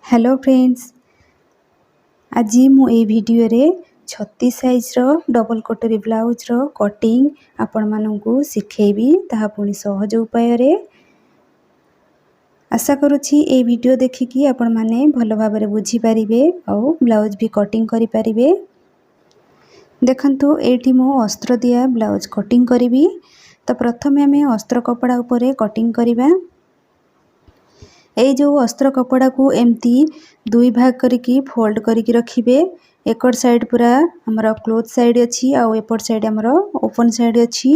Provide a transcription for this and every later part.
Hello friends, आज मु ए video रे 36 साइज रो डबल कटोरी ब्लाउज रो कटिंग आपण मानकू सिखेबी ताहा पुनी सहज उपाय रे। आशा करूछि ए वीडियो देखिकी आपण माने भलो भाबरे बुझी परिबे और ब्लाउज भी कटिंग करि परिबे। देखंतु एठी मु अस्त्र दिया ब्लाउज कटिंग करिवि। तो प्रथमे हमें अस्त्र कपड़ा उपरे कटिंग करिबा। ए जो अस्त्र कपड़ा को एमती दुई भाग करके फोल्ड करके रखिबे। एकड़ साइड पूरा हमर क्लोथ साइड अछि आ एपड़ साइड हमर ओपन साइड अछि।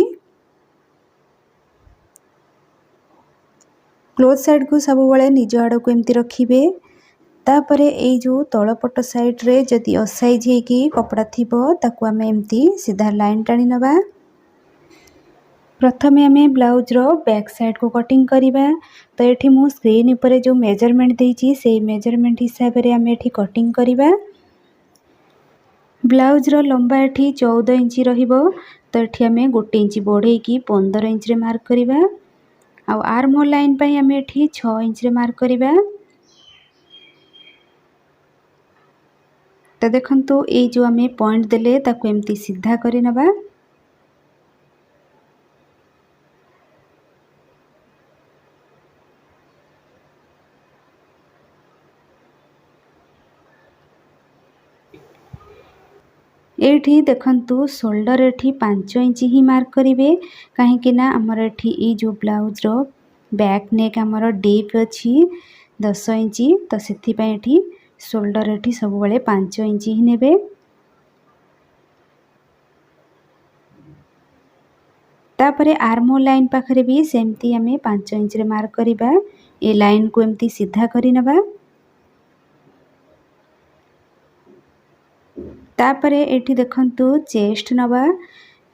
क्लोथ साइड को सब बेले निज आड़ को एमती रखिबे। तापरे ए जो तळपट साइड रे जदी असाइज हे की कपड़ा थिबो ताकू हमें एमती सीधा लाइन टाणी नबा। प्रथमे हमें ब्लाउज रो बैक साइड को कटिंग करिबा। तो एठी मु स्क्रीन ऊपर जो मेजरमेंट देइची से मेजरमेंट हिसाब रे हमें एठी कटिंग करिबा। ब्लाउज रो लंबा एठी 14 इंची रहिबो। तो एठी हमें 1 इंची बढ़े की 15 इंच रे मार्क करिबा। आ आर्म होल लाइन पई हमें एठी 6 इंच रे मार्क करिबा। तो देखंतु ए जो हमें पॉइंट देले ताकू एमती सीधा करि नबा। एठी देखंतु शोल्डर एठी 5 इंची ही मार्क करिवे। काहे कि ना हमर एठी ई जो ब्लाउज रो बैक नेक हमर डीप अछि 10 इंची। तो सेथि पय एठी शोल्डर एठी सब बेले 5 इंची ही नेबे। तापरे आर्म होल लाइन पाखरे भी सेमती हमें 5 इंच रे मार्क करिबा। ए लाइन को एमती सीधा करि नबा। तापरे एठी देखंतु चेस्ट नबा।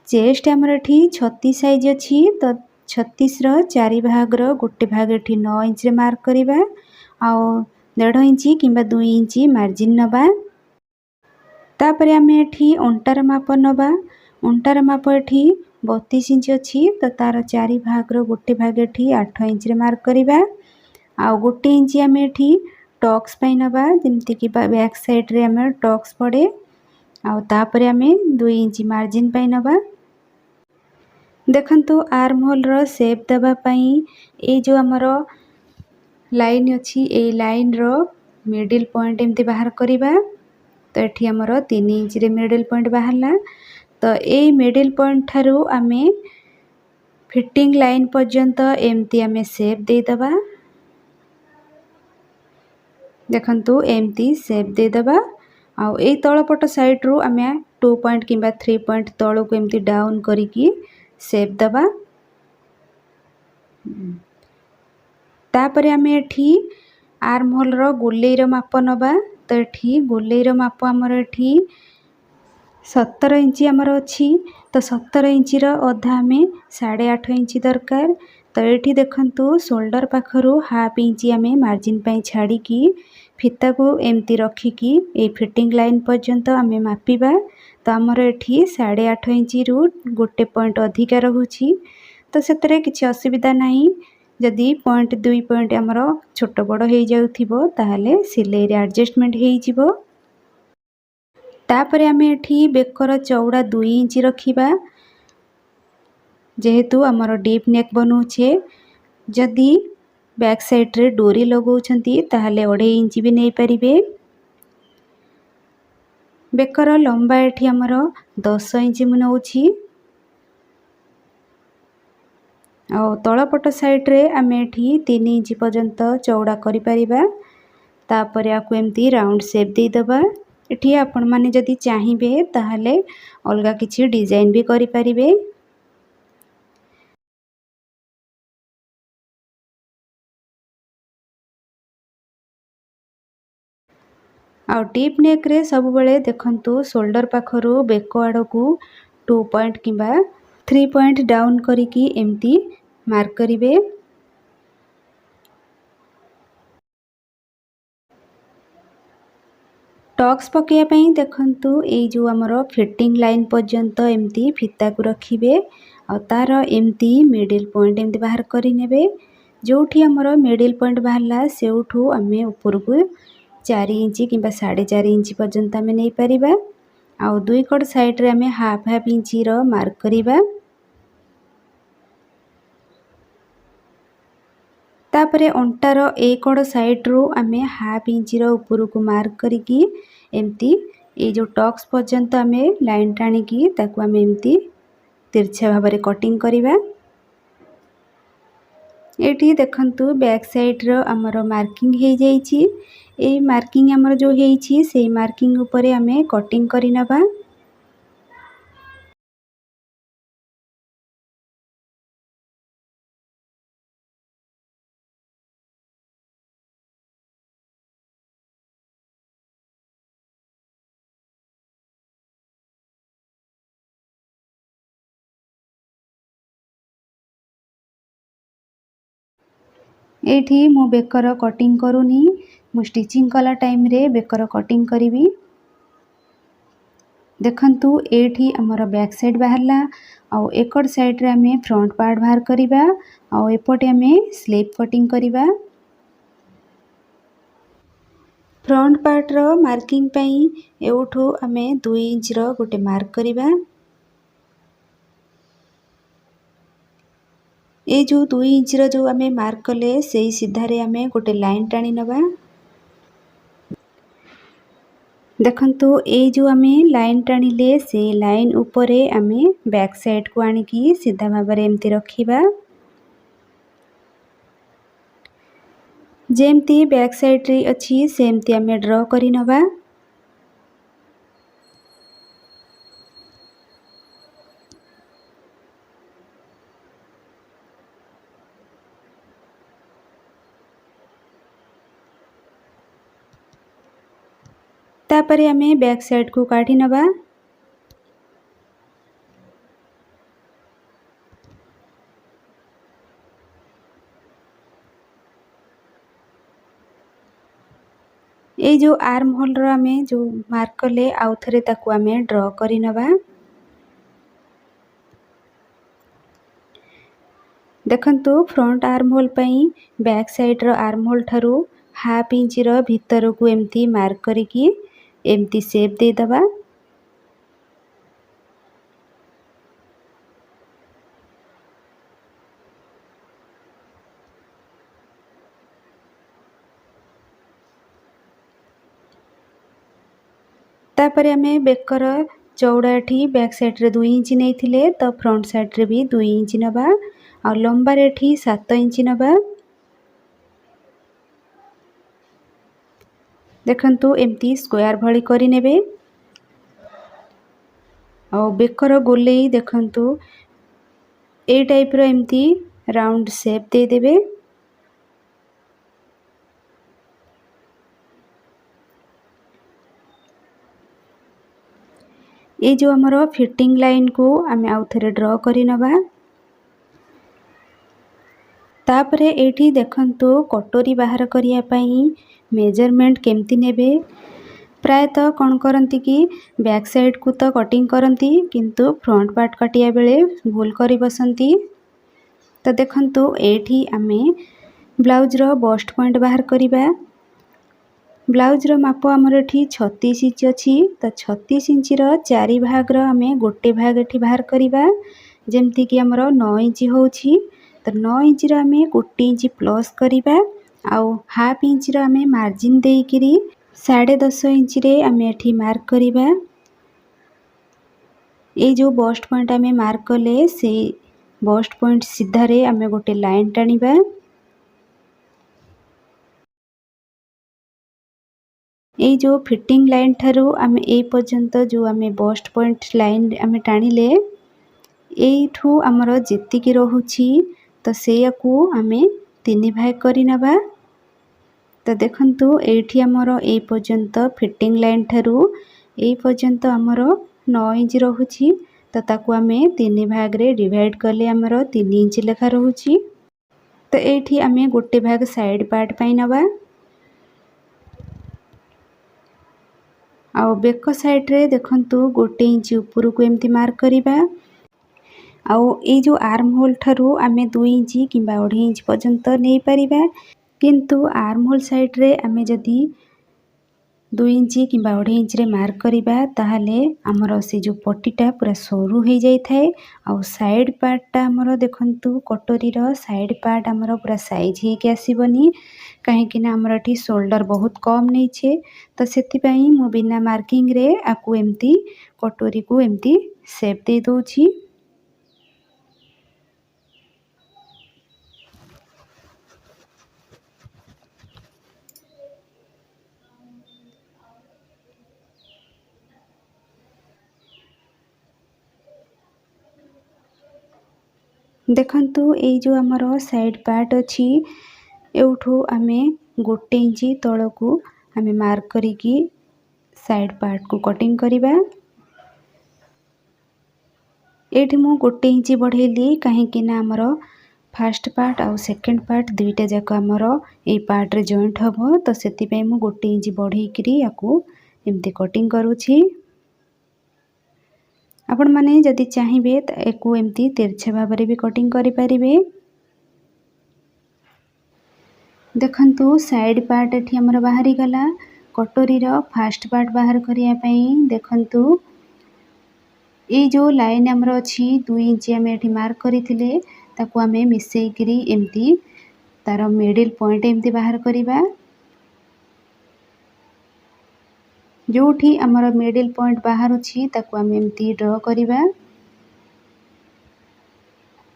चेस्ट हमर एठी 36 साइज अछि। तो 36 रो 4 भाग रो गोटे भाग एठी 9 इंच रे मार्क करिबा। आ 1.5 इंची किंबा 2 इंची मार्जिन नबा। तापरे हमें एठी अंटार माप नबा। अंटार माप एठी 32 इंच अछि। तो तार 4 भाग रो गोटे भाग एठी 8 इंच रे मार्क करिबा। आ 1 इंची हमें एठी टक्स पय नबा। जेमति कि बैक साइड रे हमें टक्स पड़े। आ तापरे हमें 2 इंची मार्जिन पय नबा। देखंतु आर्म होल रो शेप देबा पई ए जो हमरो लाइन अछि ए लाइन रो मिडिल पॉइंट एमती बाहर करिबा। तो एठी हमरो 3 इंची रे मिडिल पॉइंट बाहरला। तो ए मिडिल पॉइंट थारु हमें फिटिंग लाइन पर्यंत एमती हमें शेप दे दबा। देखंतु एमती शेप दे दबा। आ ए तळपट साइड रु हमें 2 पॉइंट किंबा 3 पॉइंट तळो को एमती डाउन करिकी शेप दबा। तापरे हमें एठी आर्म होल रो गोलेई रो माप नबा। तो एठी गोलेई रो माप हमर एठी 17 इंची हमर अछि। तो 17 इंची रो अधा हमें 8.5 इंची दरकार। तो एठी देखंतु शोल्डर पाखरु हाफ इंची हमें मार्जिन पय छाड़ी की फिता को एमती रखी की ए फिटिंग लाइन पर्यंत हमें मापिबा। तो हमर एठी 8.5 इंची रु गोटे पॉइंट अधिका रहुछि। तो सेतरे किछि असुविधा नाही। जदि पॉइंट 2 पॉइंट हमर छोट बड़ हे जाउथिबो ताहाले सिलाई रे एडजस्टमेंट हे जिवो। तापरे हमें एठी बेकर चौड़ा 2 इंची रखिबा। जेहेतु हमर डीप नेक बनउछे। जदि बैक साइड रे डोरी लगौछंती ताहाले 2.5 इंची भी नै परिबे। बेकर लंबा एठी हमर 10 इंची मु नउछि। आ तळपट साइड रे हमें एठी 3 इंची पर्यंत चौड़ा करि परिबा। तापरे आकु एमती राउंड शेप दे दबा। एठी आपण माने जदि चाहिबे ताहाले अलगा किछि डिजाइन भी करि परिबे। आ डीप नेक रे सब बेले देखंतु शोल्डर पाखरु बेक आड़ को 2 पॉइंट किंबा 3 पॉइंट डाउन करिकी एमती मार्क करिवे। टक्स पकेया पई देखंतु ए जो हमरो फिटिंग लाइन पर्यंत एमती फिता को रखिबे। आ तार एमती मिडिल पॉइंट एमती बाहर करि नेबे। जोठी हमरो मिडिल पॉइंट बाहरला सेउठू हमें ऊपर को 4 इंच किंबा 4.5 इंच पर्यंत आम नहीं पारिबा। आउ दुई कड़ साइड रे आम हाफ इंची रो मार्क करिबा। तापरे अंटार ए कड़ साइड रू आम हाफ इंची रो ऊपर को मार्क करिकी एमती ये जो टक्स पर्यंत आम लाइन टाणिकी ताकू आम एमती तिरछा भाव में कटिंग करिबा। एठी देखंतु बैक साइड रो हमर मार्किंग हे जाईची। ए मार्किंग हमर जो हेईची से मार्किंग ऊपर आम कटिंग करि नबा। एठी मु बेकर कटिंग करूनी, मु स्टिचिंग कला टाइम रे बेकर कटिंग करिवि। देखंतु एठी हमर बैक साइड बाहरला आउ एकड़ साइड रे आमे फ्रंट पार्ट बाहर करिबा आउ एपटे आमे स्लिप कटिंग करिबा। फ्रंट पार्ट रो मार्किंग पई एउठू आमे 2 इंच रो गोटे मार्क करिबा। ये जो 2 इंच रो जो आमे मार्क कले से सीधारे आमे गोटे लाइन टाणी नबा। देखंतु ए जो आमे लाइन टाणिले से लाइन ऊपरे आमे बैक साइड को आनिकी सीधा भाव में एमती रखिबा। जेमती बैक साइड रे अछि सेमती आमे ड्रॉ करि नबा। तापरे आमे बैक साइड को काटी नबा। ये जो आर्म होल रो आमे जो मार्क कले आउ थरे ताकू आमे ड्रॉ करि नबा। देखंतु फ्रंट आर्म होल पई बैक साइड रो आर्म होल ठारू हाफ इंच रो भीतर को एमती मार्क करिकी एमती शेप दे दबा। तापरे आमे बेकर चौड़ा एठी बैक साइड रे 2 इंच नहीं थिले तो फ्रंट साइड रे भी 2 इंच नबा और लंबा रे एठी 7 इंच नबा। देखंतु एमती स्क्वायर भली करि नेबे और बेकर गोलेई देखंतु ए टाइप रो एमती राउंड शेप दे देबे। ये जो हमरो फिटिंग लाइन को आमे आउ थरे ड्रॉ करि नबा। तापरे एठी देखंतु कटोरी बाहर करिया पई मेजरमेंट केमती नेबे। प्राय तो कौन करंती कि बैक साइड को तो कटिंग करंती किंतु फ्रंट पार्ट काटिया बेले भूल करी बसंती। तो देखंतु एठी आमे ब्लाउज रो बस्ट पॉइंट बाहर करिबा। ब्लाउज रो माप हमर एठी 36 इंच अछि तो 36 इंच रो 4 भाग रो आमे गोटे भाग एठी बाहर करिबा। जेमती कि हमर 9 इंच होउछि तो 9 इंच रो आमे 1 इंच प्लस करिबा आउ हाफ इंच रो आमे मार्जिन देइकिरी 10.5 इंच रे आमे एठी मार्क करिबा। ए जो बस्ट पॉइंट आमे मार्क कले से बस्ट पॉइंट सीधा रे आमे गोटे लाइन टाणिबा। ए जो फिटिंग लाइन ठारू आमे ए पर्यंत जो आमे बस्ट पॉइंट लाइन आमे टाणिले एठू हमर जेतिकी रहुछि तो सेया को आमे 3 भाग करि नबा। तो देखंतु एठी हमर ए पर्यंत फिटिंग लाइन ठारू ए पर्यंत हमर 9 इंच रहुछि तो ताकू आमे 3 भाग रे डिवाइड करले हमर 3 इंच लेखा रहुछि। तो एठी आमे गोटे भाग साइड पार्ट पई नबा आउ बेक साइड रे देखंतु 1 इंच ऊपर को एमती मार्क करिबा। आउ ए जो आर्म होल ठारू आमे 2 इंच किंबा 2.5 इंच पर्यंत नहीं पारिबा किंतु आर्म होल साइड रे आमे जदी 2 इंची कि 2.5 इंच रे मार्क करिबा ताहाले हमर से जो पट्टीटा पूरा सरू हो जाई थाए आ साइड पार्टटा हमर देखंतु कटोरी रो साइड पार्ट हमर पूरा साइज हे के आसीबनी काहे कि ना हमर एठी शोल्डर बहुत कम नै छे तो सेति पई मु बिना मार्किंग रे आकु एम्ति कटोरी को एम्ति शेप दे दोछि। देखंतु ए जो हमर साइड पार्ट अछि एउठू आमे 1 इंची तळकू आमे मार्क करिकी साइड पार्ट को कटिंग करिबा। एठी मु 1 इंची बढ़ेली काहे कि ना हमर फर्स्ट पार्ट आ सेकंड पार्ट दुईटा जाक हमर ए पार्ट रे जॉइंट हबो तो सेति पई मु 1 इंची बढ़ेकरी याकू एम्ति कटिंग करूछि। आपण माने जदि चाहिबे त एकू एम्ति तिरछा भाबरे भी कटिंग करि परिबे। देखंतु साइड पार्ट एठी हमर बाहरी गला कटोरी रो फर्स्ट पार्ट बाहर करिया पई देखंतु ए जो लाइन हमर अछि 2 इंची हम एठी मार्क करिथिले ताकू हमें मिसेई करी एम्ति तार मिडिल पॉइंट एम्ति बाहर करिबा। जोठी हमर मिडिल पॉइंट बाहर अछि ताकू हम एम्ति ड्रॉ करिबा।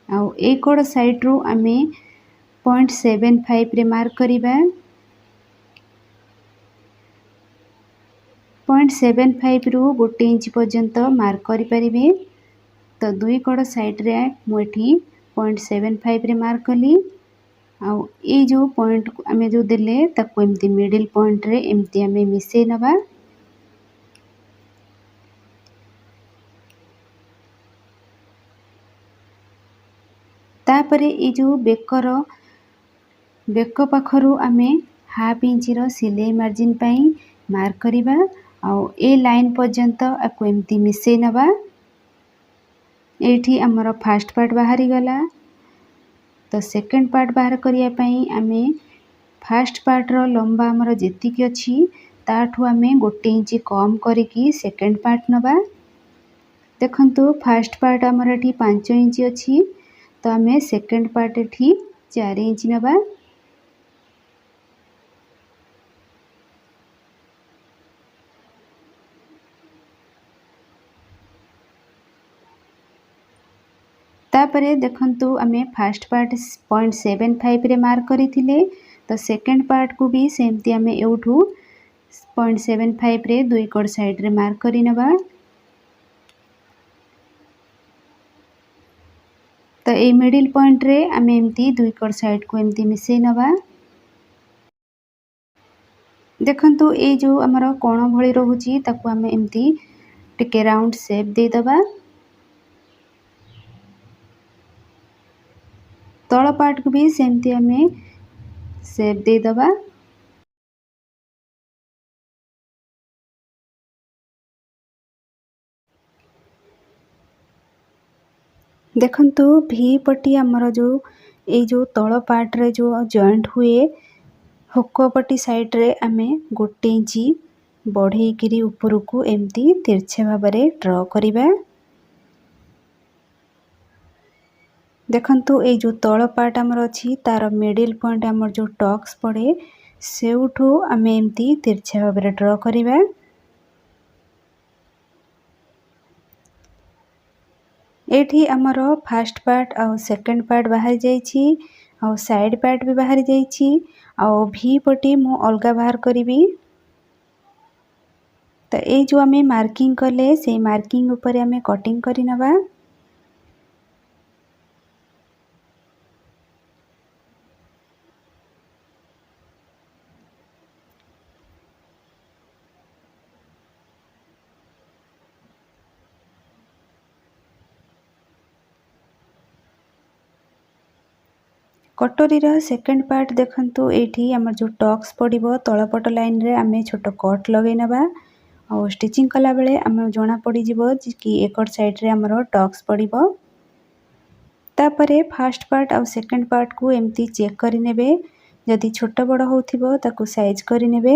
आ ए कोड साइड रो आमे 0.75 रे मार्क करिबा। 0.75 रु 1 इंच पर्यंत मार्क करि परिबे तो दुई कोड साइड रे मु एठी 0.75 रे मार्क कली आ ए जो पॉइंट आमे जो देले ताकू एम्ति मिडिल पॉइंट रे एम्ति आमे मिसे नबा। तापरे ए जो बेक पाखरु आमे हाफ इंची रो सिलाई मार्जिन पई मार्क करिबा आ ए लाइन पर्यंत आकु एम्ति मिसे नबा। एठी हमर फर्स्ट पार्ट बाहरी गला तो सेकंड पार्ट बाहर करिया पई आमे फर्स्ट पार्ट रो लंबा हमर जेतिकी अछि ताठू आमे 1 इंची कम करिकी सेकंड पार्ट नबा। देखंतु फर्स्ट पार्ट हमर एठी 5 इंची अछि तो आमे सेकंड पार्ट एठी 4 इंची नबा। तापरे देखंतु आमे फर्स्ट पार्ट 0.75 रे मार्क करिथिले तो सेकंड पार्ट को भी सेमती आमे एउठू 0.75 रे दुई कोड साइड रे मार्क करि नबा। तो ए मिडिल पॉइंट रे आमे एम्ति दुई कोड साइड को एम्ति मिसे नबा। देखंतु ए जो हमर कोण भଳି रहूची ताकू आमे एम्ति टिके राउंड शेप दे दबा। तळ पार्ट को भी सेमती आमे शेप दे दबा। देखंतु भी पट्टी हमर जो ए जो तळ पार्ट रे जो जॉइंट हुए हुक पट्टी साइड रे आमे 1 इंची बढ़ेई करी ऊपर को एम्ति तिरछे भाबरे ड्रॉ करिबा। देखंतु ए जो तळ पार्ट हमर अछि तार मिडिल पॉइंट हमर जो टक्स पड़े सेउठू आमे एम्ति तिरछे भाबरे ड्रॉ करिबा। एठी हमर फर्स्ट पार्ट आ सेकंड पार्ट बाहर जाईछि आ साइड पार्ट भी बाहर जाईछि आ भी पटी मु अलगा बाहर करिबी। तो ए जो आमे मार्किंग कले से मार्किंग ऊपर आमे कटिंग करि नबा। कटोरी रा सेकंड पार्ट देखंतु एठी हमर जो टक्स पड़िबो तळपट लाइन रे आमे छोटो कट लगै नबा और स्टिचिंग कला बेले आमे जणा पड़ी जिवो कि एकड़ साइड रे हमर टक्स पड़िबो। तापरे फर्स्ट पार्ट और सेकंड पार्ट को एम्ति चेक करि नेबे जदि छोटो बड़ होथिबो ताकू साइज करि नेबे।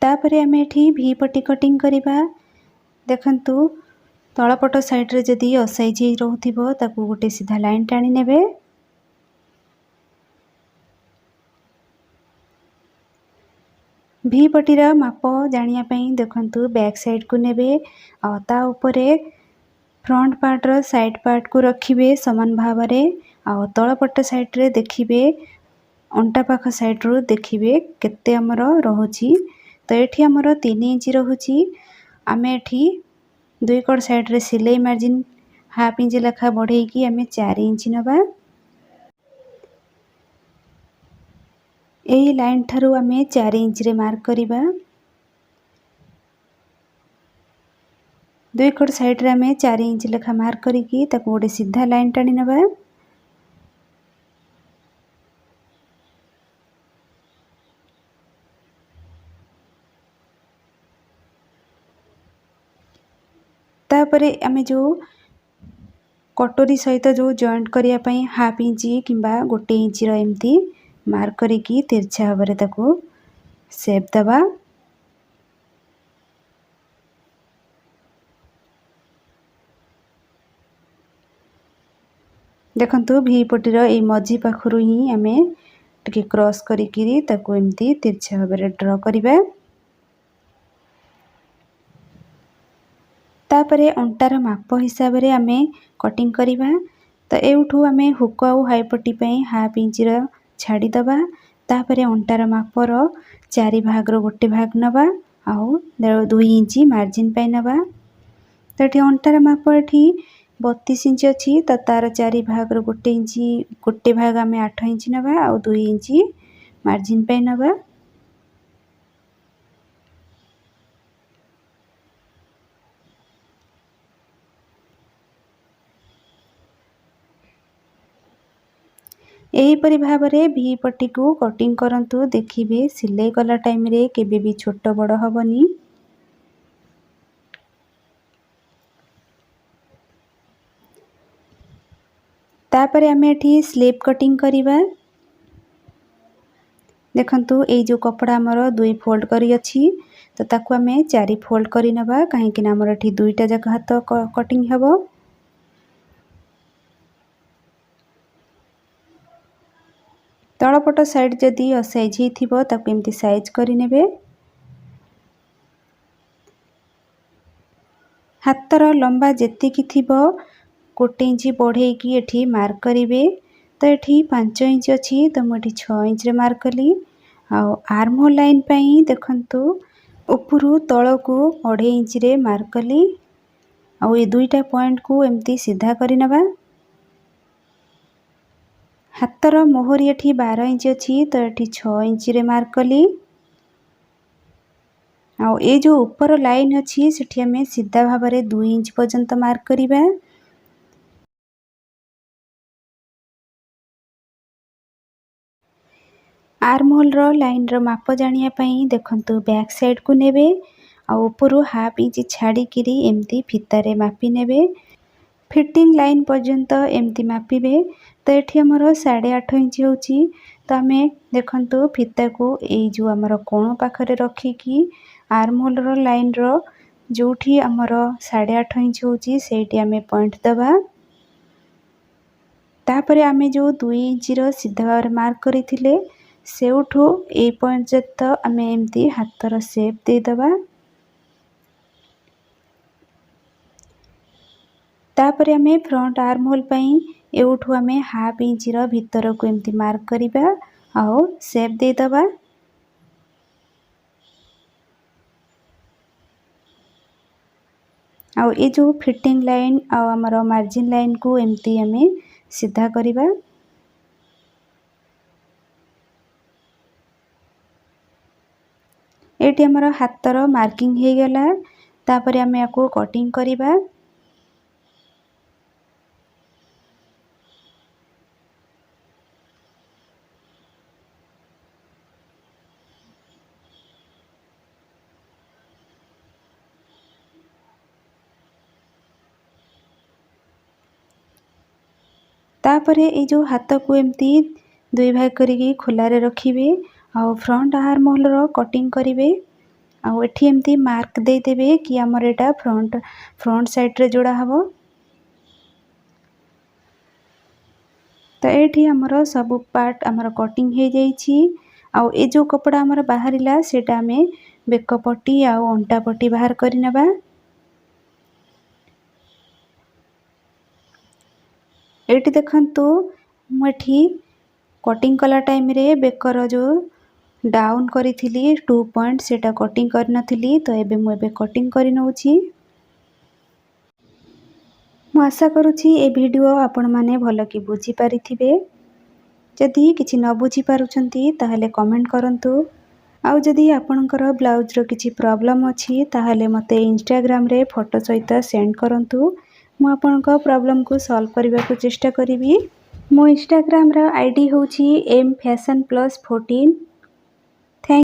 तापरे आमे एठी भी पट्टी कटिंग करिबा। देखंतु तळपट साइड रे जदी असाइज रहउथिबो ताकू गोटे सीधा लाइन टाणी नेबे। भी पट्टीर माप जानिया पई देखंतु बैक साइड को नेबे आ ता ऊपरे फ्रंट पार्ट रो साइड पार्ट को रखिबे समान भाबरे आ तळपट साइड रे देखिबे अंटा पाख साइड रो देखिबे केते हमर रहुची। तो एठी हमर 3 इंच रहुची। आमे एठी दुई कड़ साइड रे सिलाई मार्जिन हाफ इंच लेखा बढ़े की आमे 4 इंच नबा। एही लाइन थारु आमे 4 इंच रे मार्क करिबा। दुई कड़ साइड रे आमे 4 इंच लेखा मार्क करिकी ताको गोटे सीधा लाइन टाणी नबा। तापरे आमे जो कटोरी सहित जो जॉइंट करिया पई हाफ इंच किंबा गोटे इंच रो एमती मार्क करिकी तिरछा भाबरे ताको शेप दबा। देखंतु भी पट्टीर ए मझी पाखरु ही आमे टिके क्रॉस करिकी ताको एमती तिरछा भाबरे ड्रा करिबा। तापरे अंटार माप हिसाब रे आमे कटिंग करिबा। तो एउठू आमे हुक आउ हाई पट्टी पई हाफ इंच रो छाड़ी दबा। तापरे अंटार माप रो 4 भाग रो गोटे भाग नबा आउ 2 इंच मार्जिन पई नबा। तो एठी अंटार माप एठी 32 इंच अछि तो तार 4 भाग रो गोटे भाग आमे 8 इंच नबा आउ 2 इंच मार्जिन पई नबा। एही परि भाबरे भी पट्टी को कटिंग करंतु देखिबे सिलाई कला टाइम रे केबे भी छोट बड़ हबनी। तापरे आमे एठी स्लीव कटिंग करिबा। देखंतु ए जो कपड़ा हमर 2 फोल्ड करी अछि तो ताकू आमे 4 फोल्ड करी नबा काहे कि हमर एठी दुईटा जक हाथ कटिंग हबो। तळपट साइड जदी असाइज हिथिबो ताकू एमती साइज करी नेबे। हाथर लंबा जेतिकी थिबो गोटे इंच बढ़े की एठी मार्क करिवे। तो एठी 5 इंच अछि तो म एठी 6 इंच रे मार्क कली। आ आर्म होल लाइन पई देखंतु ऊपरू तळकू 2.5 इंच रे मार्क कली। आ ए दुईटा पॉइंट को एमती सीधा करी नबा। हाथर मोहरी एठी 12 इंच अछि तो एठी 6 इंच रे मार्क कली। आ ए जो ऊपर लाइन अछि सेठी हमें सीधा भाबरे 2 इंच पर्यंत मार्क करिबा। आर्म होल रो लाइन रो माप जानिया पई देखंतु बैक साइड को नेबे आ ऊपरू हाफ इंच छाड़ी किरी एमती फिता रे मापी नेबे। फिटिंग लाइन पर्यंत एमती मापिबे। तो एठी हमर 8.5 इंच होची तो आमे देखंतु फिता को ए जो हमर कोण पाखरे रखी की आर्म होल रो लाइन रो जोठी हमर 8.5 इंच होची सेठी आमे पॉइंट दबा। तापरे आमे जो 2 इंच रो सीधा भाबरे मार्क करिथिले सेउठू ए पॉइंट जत आमे एमती हाथर शेप दे दबा। तापरे आमे फ्रंट आर्म होल पई एउठू आमे हाफ इंच रो भीतर को एमती मार्क करिबा आउ शेप दे दबा। आउ ए जो फिटिंग लाइन आउ हमर मार्जिन लाइन को एमती आमे सीधा करिबा। एठी हमर हाथर मार्किंग हे गेला। तापरे आमे याको कटिंग करिबा। तापरे ए जो हाथ को एमती 2 भाग करिकी खुला रे रखिबे आउ फ्रंट आर्म होल रो कटिंग करिबे। आउ एठी एमती मार्क दे देबे कि हमर एटा फ्रंट साइड रे जोड़ा हबो। तो एठी हमर सब पार्ट हमर कटिंग हे जाईछि। आउ ए जो कपड़ा हमर बाहरिला सेटा हमें बेक पट्टी आउ अंटा पट्टी बाहर करि नेबा। एठी देखंतु मठी कटिंग कला टाइम रे बेकर जो डाउन करिथिली 2 पॉइंट सेटा कटिंग कर नथिली तो एबे मु एबे कटिंग करि नउछि। मु आशा करूछि ए वीडियो आपण माने भलो कि बुझी पारिथिबे। जदि किछि न बुझी पारुछंती ताहले कमेंट करंतु। आउ जदि आपणकर ब्लाउज रो किछि प्रॉब्लम अछि ताहले मते इंस्टाग्राम रे फोटो सहित सेंड करंतु। मु आपणको प्रॉब्लम को सॉल्व करबा को चेष्टा करिवि। मो इंस्टाग्राम रो आईडी होछि mfashion+14।